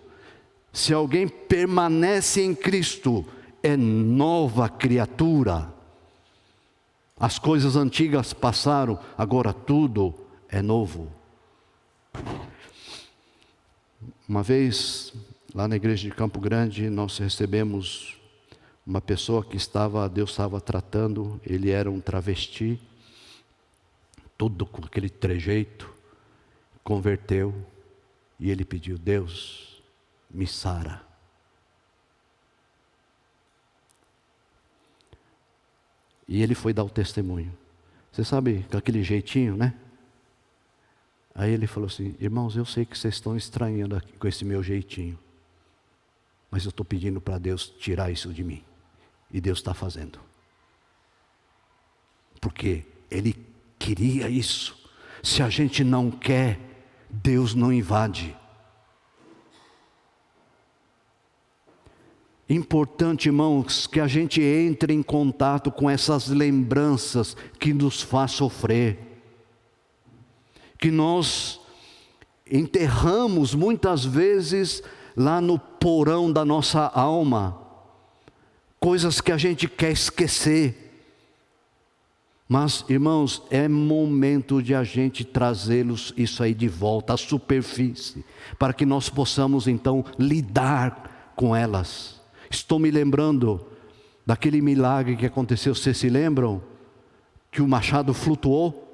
se alguém permanece em Cristo, é nova criatura. As coisas antigas passaram, agora tudo é novo. Uma vez, lá na igreja de Campo Grande, nós recebemos uma pessoa que Deus estava tratando. Ele era um travesti, todo com aquele trejeito, converteu, e ele pediu: Deus, me sara. E ele foi dar o testemunho. Você sabe, com aquele jeitinho, né? Aí ele falou assim: irmãos, eu sei que vocês estão estranhando aqui com esse meu jeitinho, mas eu estou pedindo para Deus tirar isso de mim. E Deus está fazendo. Porque Ele queria isso. Se a gente não quer, Deus não invade. Importante, irmãos, que a gente entre em contato com essas lembranças que nos faz sofrer. Que nós enterramos muitas vezes lá no porão da nossa alma, coisas que a gente quer esquecer. Mas, irmãos, é momento de a gente trazê-los isso aí de volta à superfície, para que nós possamos então lidar com elas. Estou me lembrando daquele milagre que aconteceu. Vocês se lembram? Que o machado flutuou?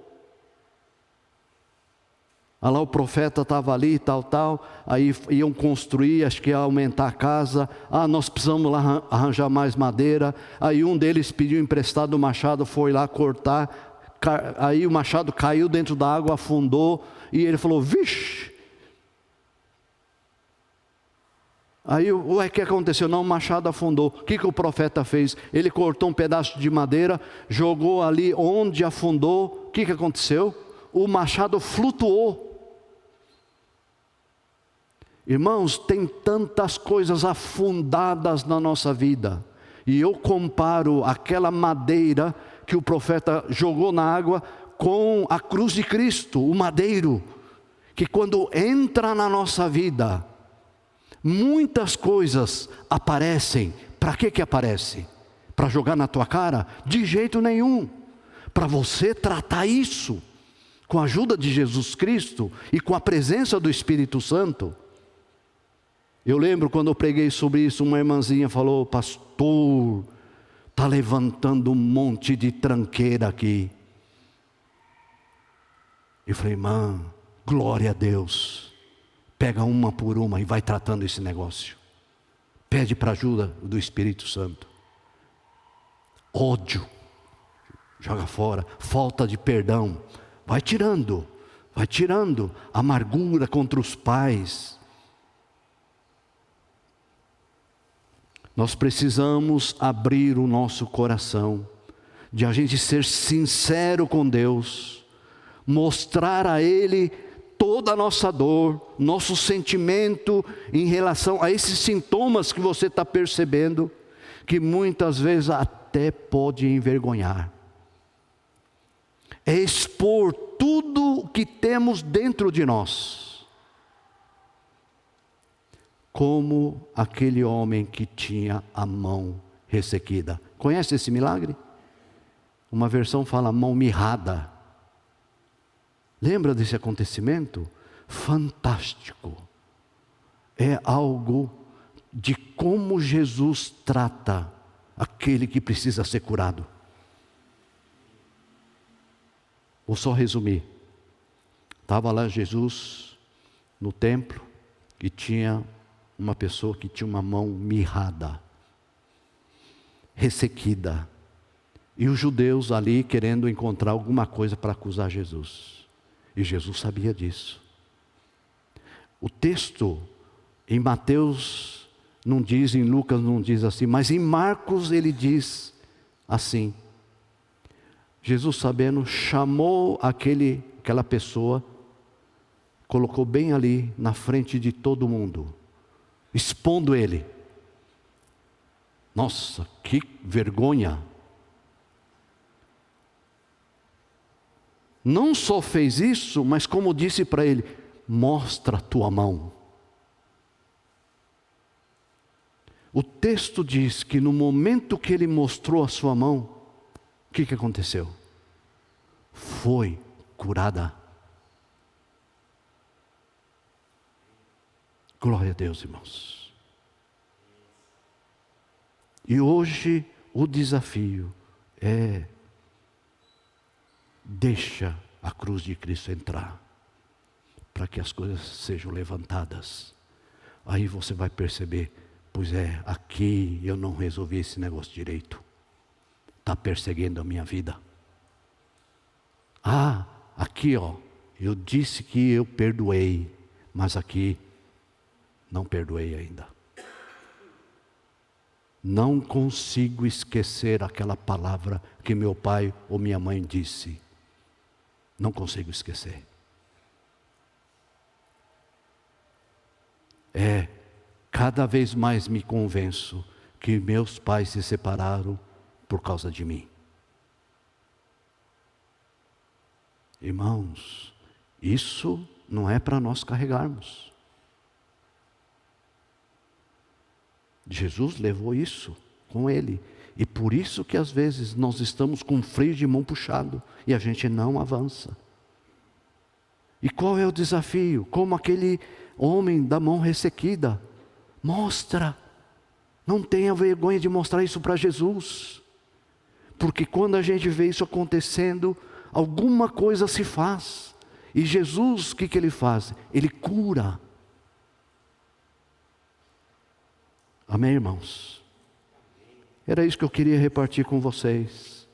Lá o profeta estava ali, tal, aí iam construir, acho que ia aumentar a casa. Nós precisamos lá arranjar mais madeira. Aí um deles pediu emprestado o machado, foi lá cortar. Aí o machado caiu dentro da água, afundou, e ele falou: vixe! Aí, o que aconteceu? Não, o machado afundou. O que o profeta fez? Ele cortou um pedaço de madeira, jogou ali onde afundou. O que aconteceu? O machado flutuou. Irmãos, tem tantas coisas afundadas na nossa vida, e eu comparo aquela madeira que o profeta jogou na água com a cruz de Cristo, o madeiro, que quando entra na nossa vida, muitas coisas aparecem. Para que aparece? Para jogar na tua cara? De jeito nenhum. Para você tratar isso com a ajuda de Jesus Cristo e com a presença do Espírito Santo. Eu lembro quando eu preguei sobre isso, uma irmãzinha falou: pastor, está levantando um monte de tranqueira aqui. Eu falei: irmã, glória a Deus. Pega uma por uma e vai tratando esse negócio. Pede para a ajuda do Espírito Santo. Ódio, joga fora. Falta de perdão, vai tirando. Amargura contra os pais. Nós precisamos abrir o nosso coração, de a gente ser sincero com Deus, mostrar a Ele toda a nossa dor, nosso sentimento em relação a esses sintomas que você está percebendo, que muitas vezes até pode envergonhar. É expor tudo o que temos dentro de nós. Como aquele homem que tinha a mão ressequida. Conhece esse milagre? Uma versão fala mão mirrada. Lembra desse acontecimento? Fantástico. É algo de como Jesus trata aquele que precisa ser curado. Vou só resumir. Estava lá Jesus no templo e tinha uma pessoa que tinha uma mão mirrada, ressequida. E os judeus ali querendo encontrar alguma coisa para acusar Jesus. E Jesus sabia disso. O texto em Mateus não diz, em Lucas não diz assim, mas em Marcos ele diz assim. Jesus, sabendo, chamou aquela pessoa, colocou bem ali na frente de todo mundo, expondo ele. Nossa, que vergonha! Não só fez isso, mas como disse para ele: mostra a tua mão. O texto diz que no momento que ele mostrou a sua mão, o que aconteceu? Foi curada. Glória a Deus, irmãos. E hoje o desafio é: deixa a cruz de Cristo entrar, para que as coisas sejam levantadas. Aí você vai perceber, pois é, aqui eu não resolvi esse negócio direito. Está perseguindo a minha vida. Ah, aqui ó, eu disse que eu perdoei, mas aqui não perdoei ainda. Não consigo esquecer aquela palavra que meu pai ou minha mãe disse. Não consigo esquecer. Cada vez mais me convenço que meus pais se separaram por causa de mim. Irmãos, isso não é para nós carregarmos. Jesus levou isso com ele. E por isso que às vezes nós estamos com freio de mão puxado e a gente não avança. E qual é o desafio? Como aquele homem da mão ressequida. Mostra. Não tenha vergonha de mostrar isso para Jesus. Porque quando a gente vê isso acontecendo, alguma coisa se faz. E Jesus, o que ele faz? Ele cura. Amém, irmãos? Era isso que eu queria repartir com vocês.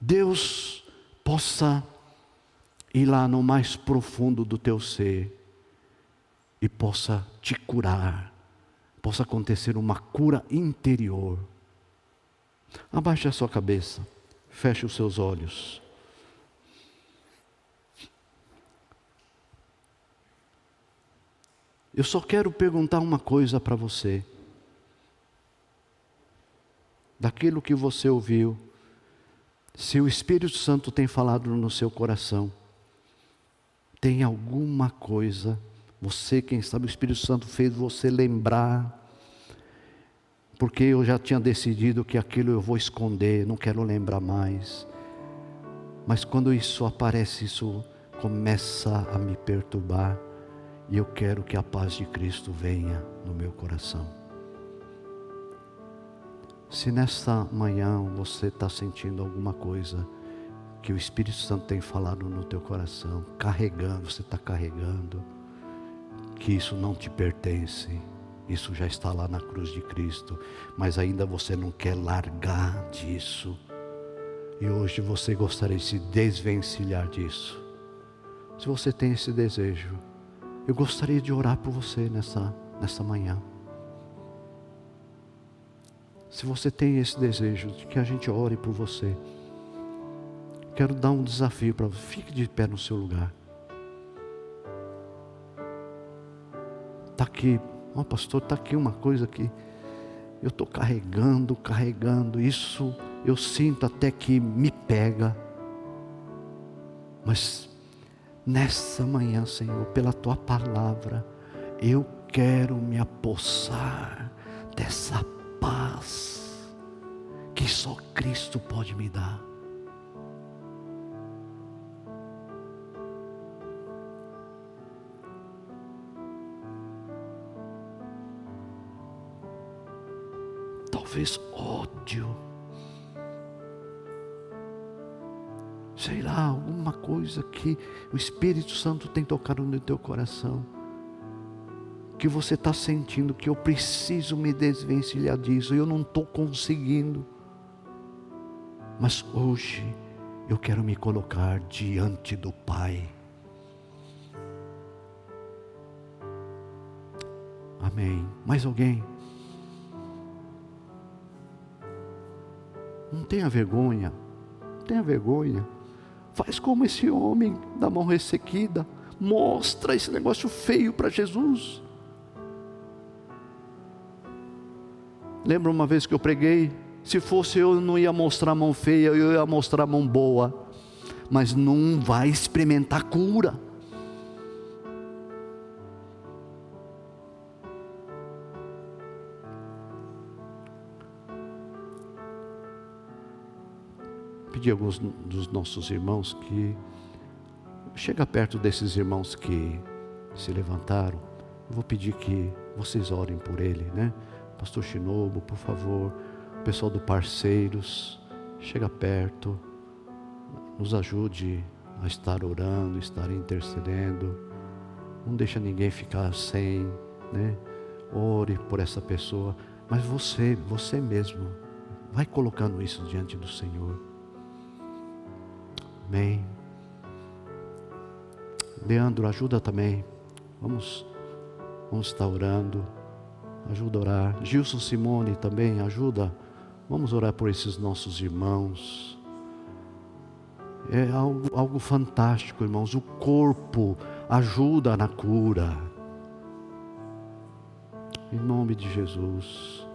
Deus possa ir lá no mais profundo do teu ser e possa te curar, possa acontecer uma cura interior. Abaixe a sua cabeça, feche os seus olhos. Eu só quero perguntar uma coisa para você. Daquilo que você ouviu, se o Espírito Santo tem falado no seu coração, tem alguma coisa, você, quem sabe o Espírito Santo fez você lembrar, porque eu já tinha decidido que aquilo eu vou esconder, não quero lembrar mais. Mas quando isso aparece, isso começa a me perturbar. E eu quero que a paz de Cristo venha no meu coração. Se nesta manhã você está sentindo alguma coisa que o Espírito Santo tem falado no teu coração, carregando, você está carregando, que isso não te pertence, isso já está lá na cruz de Cristo, mas ainda você não quer largar disso, e hoje você gostaria de se desvencilhar disso. Se você tem esse desejo, eu gostaria de orar por você nessa manhã. Se você tem esse desejo de que a gente ore por você, quero dar um desafio para você. Fique de pé no seu lugar. Está aqui, pastor, está aqui uma coisa que eu estou carregando, isso eu sinto até que me pega. Mas nessa manhã, Senhor, pela Tua palavra, eu quero me apossar dessa paz que só Cristo pode me dar. Talvez ódio, sei lá, alguma coisa que o Espírito Santo tem tocado no teu coração, que você está sentindo que eu preciso me desvencilhar disso, eu não estou conseguindo, mas hoje eu quero me colocar diante do Pai, Amém. Mais alguém? Não tenha vergonha. Não tenha vergonha. Faz como esse homem da mão ressequida. Mostra esse negócio feio para Jesus. Lembra uma vez que eu preguei? Se fosse eu não ia mostrar a mão feia, eu ia mostrar a mão boa. Mas não vai experimentar cura. Pedir a alguns dos nossos irmãos que chega perto desses irmãos que se levantaram. Eu vou pedir que vocês orem por ele, né? Pastor Shinobu, por favor. O pessoal do Parceiros, chega perto, nos ajude a estar orando, estar intercedendo. Não deixa ninguém ficar sem, né? Ore por essa pessoa, mas você mesmo, vai colocando isso diante do Senhor. Amém. Leandro, ajuda também. Vamos estar orando. Ajuda a orar. Gilson Simone também, ajuda. Vamos orar por esses nossos irmãos. É algo fantástico, irmãos. O corpo ajuda na cura. Em nome de Jesus.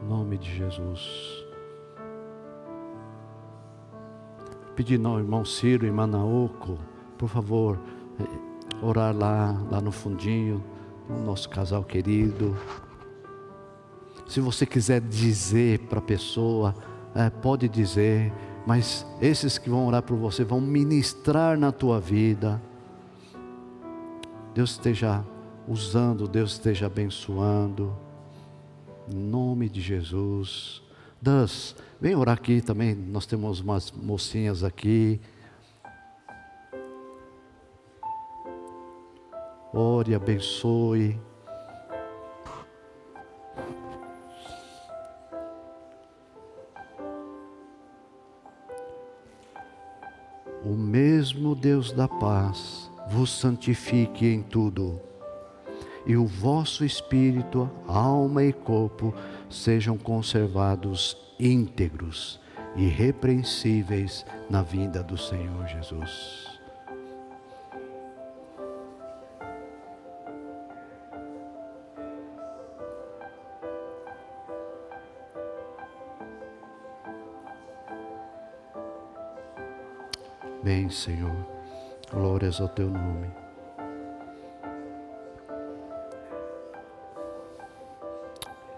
Em nome de Jesus. Pedir ao irmão Ciro e irmã Naoko, por favor, orar lá no fundinho, o nosso casal querido. Se você quiser dizer para a pessoa, pode dizer, mas esses que vão orar por você vão ministrar na tua vida. Deus esteja usando, Deus esteja abençoando. Em nome de Jesus. Das, vem orar aqui também, nós temos umas mocinhas aqui. Ore, abençoe. O mesmo Deus da paz vos santifique em tudo, e o vosso espírito, alma e corpo sejam conservados íntegros e irrepreensíveis na vinda do Senhor Jesus. Bem, Senhor, glórias ao teu nome.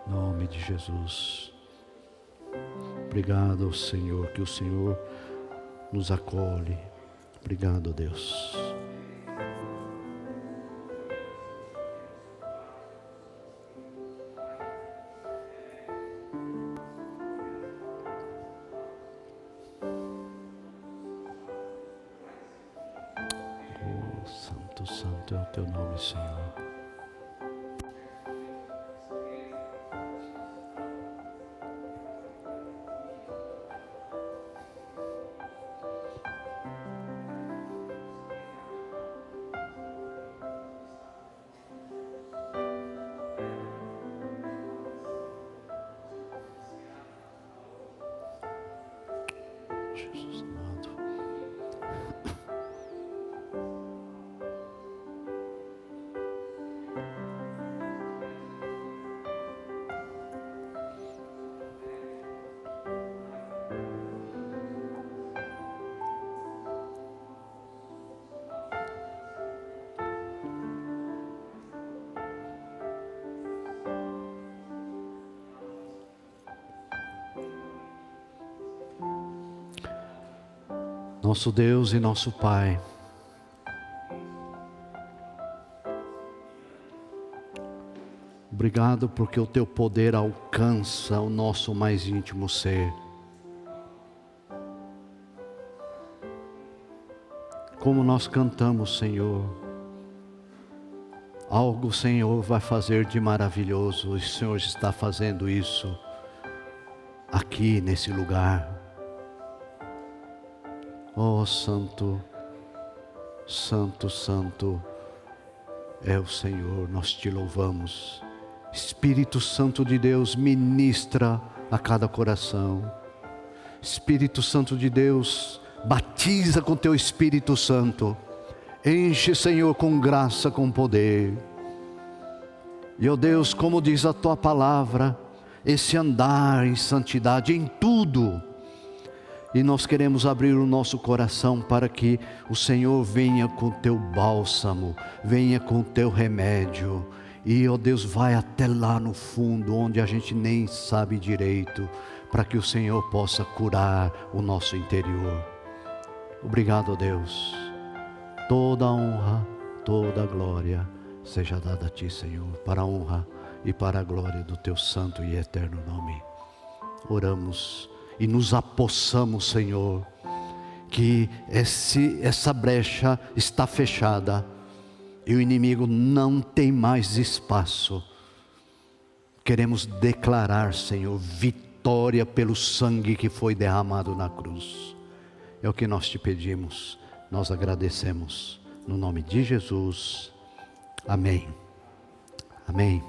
Em nome de Jesus. Obrigado ao Senhor, que o Senhor nos acolhe. Obrigado, Deus. Oh, santo, santo é o teu nome, Senhor. Jesus amado. Nosso Deus e nosso Pai, obrigado porque o teu poder alcança o nosso mais íntimo ser. Como nós cantamos, Senhor, algo o Senhor vai fazer de maravilhoso, o Senhor está fazendo isso aqui nesse lugar. Oh, santo, santo, santo é o Senhor, nós te louvamos. Espírito Santo de Deus, ministra a cada coração. Espírito Santo de Deus, batiza com teu Espírito Santo. Enche, Senhor, com graça, com poder. E, ó Deus, como diz a tua palavra, esse andar em santidade em tudo. E nós queremos abrir o nosso coração para que o Senhor venha com teu bálsamo, venha com teu remédio. E, ó Deus, vai até lá no fundo, onde a gente nem sabe direito, para que o Senhor possa curar o nosso interior. Obrigado, ó Deus. Toda a honra, toda a glória seja dada a Ti, Senhor, para a honra e para a glória do Teu santo e eterno nome. Oramos e nos apossamos, Senhor, que essa brecha está fechada e o inimigo não tem mais espaço. Queremos declarar, Senhor, vitória pelo sangue que foi derramado na cruz. É o que nós te pedimos, nós agradecemos, no nome de Jesus, amém, amém.